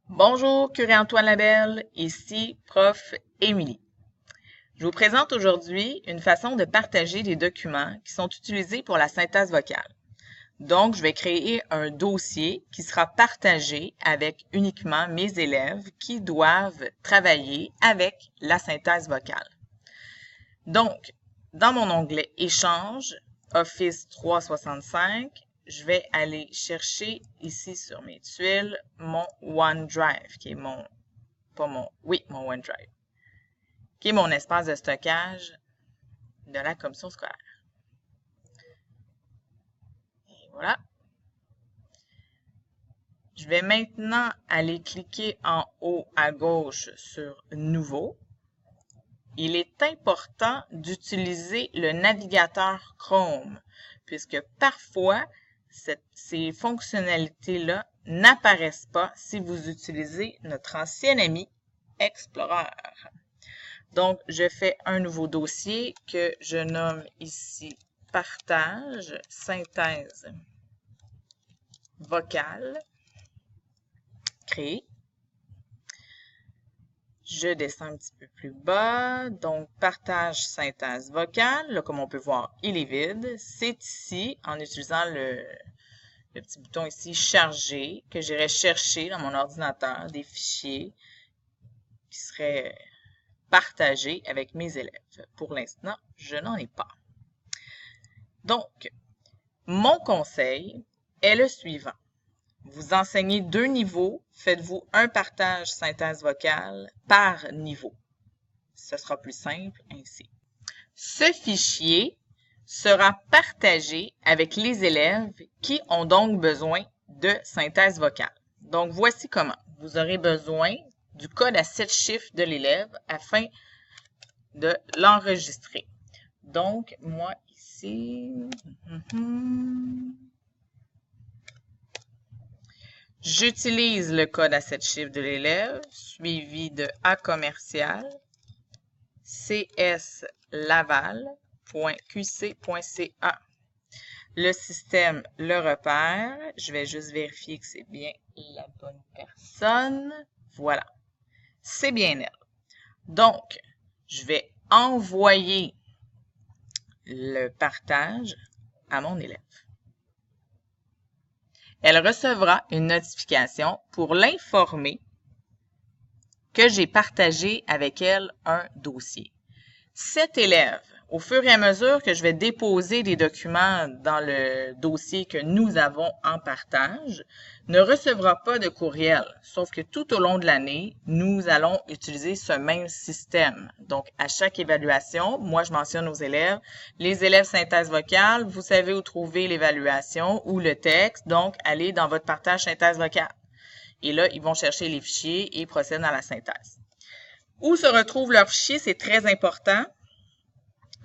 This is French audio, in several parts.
Bonjour, Curé Antoine Labelle, ici Prof. Émilie. Je vous présente aujourd'hui une façon de partager des documents qui sont utilisés pour la synthèse vocale. Donc, je vais créer un dossier qui sera partagé avec uniquement mes élèves qui doivent travailler avec la synthèse vocale. Donc, dans mon onglet Échange, Office 365, je vais aller chercher ici sur mes tuiles mon OneDrive, qui est mon OneDrive, qui est mon espace de stockage de la commission scolaire. Et voilà. Je vais maintenant aller cliquer en haut à gauche sur Nouveau. Il est important d'utiliser le navigateur Chrome, puisque parfois, ces fonctionnalités-là n'apparaissent pas si vous utilisez notre ancien ami Explorer. Donc, je fais un nouveau dossier que je nomme ici Partage, synthèse vocale, créé. Je descends un petit peu plus bas, donc partage synthèse vocale, là, comme on peut voir, il est vide. C'est ici, en utilisant le petit bouton ici, charger, que j'irai chercher dans mon ordinateur des fichiers qui seraient partagés avec mes élèves. Pour l'instant, je n'en ai pas. Donc, mon conseil est le suivant. Vous enseignez 2 niveaux, faites-vous un partage synthèse vocale par niveau. Ce sera plus simple ainsi. Ce fichier sera partagé avec les élèves qui ont donc besoin de synthèse vocale. Donc, voici comment. Vous aurez besoin du code à 7 chiffres de l'élève afin de l'enregistrer. Donc, moi ici... J'utilise le code à 7 chiffres de l'élève, suivi de A commercial, cslaval.qc.ca. Le système le repère. Je vais juste vérifier que c'est bien la bonne personne. Voilà. C'est bien elle. Donc, je vais envoyer le partage à mon élève. Elle recevra une notification pour l'informer que j'ai partagé avec elle un dossier. Cet élève, au fur et à mesure que je vais déposer des documents dans le dossier que nous avons en partage, ne recevra pas de courriel, sauf que tout au long de l'année, nous allons utiliser ce même système. Donc, à chaque évaluation, moi, je mentionne aux élèves, les élèves synthèse vocale, vous savez où trouver l'évaluation ou le texte, donc allez dans votre partage synthèse vocale. Et là, ils vont chercher les fichiers et procèdent à la synthèse. Où se retrouvent leurs fichiers, c'est très important.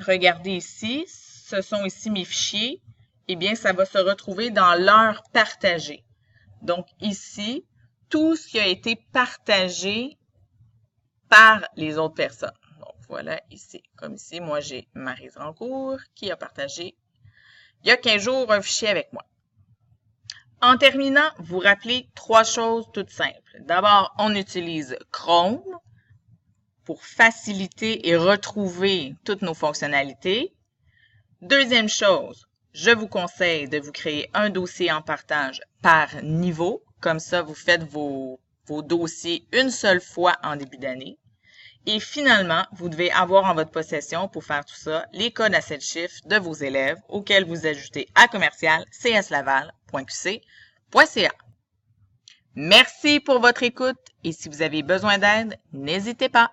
Regardez ici, ce sont ici mes fichiers. Eh bien, ça va se retrouver dans l'heure partagée. Donc ici, tout ce qui a été partagé par les autres personnes. Donc voilà ici, comme ici, moi j'ai Marie Rancourt qui a partagé il y a 15 jours un fichier avec moi. En terminant, vous rappelez 3 choses toutes simples. D'abord, on utilise Chrome pour faciliter et retrouver toutes nos fonctionnalités. Deuxième chose, je vous conseille de vous créer un dossier en partage par niveau. Comme ça, vous faites vos dossiers une seule fois en début d'année. Et finalement, vous devez avoir en votre possession, pour faire tout ça, les codes à 7 chiffres de vos élèves auxquels vous ajoutez à commercial cslaval.qc.ca. Merci pour votre écoute et si vous avez besoin d'aide, n'hésitez pas.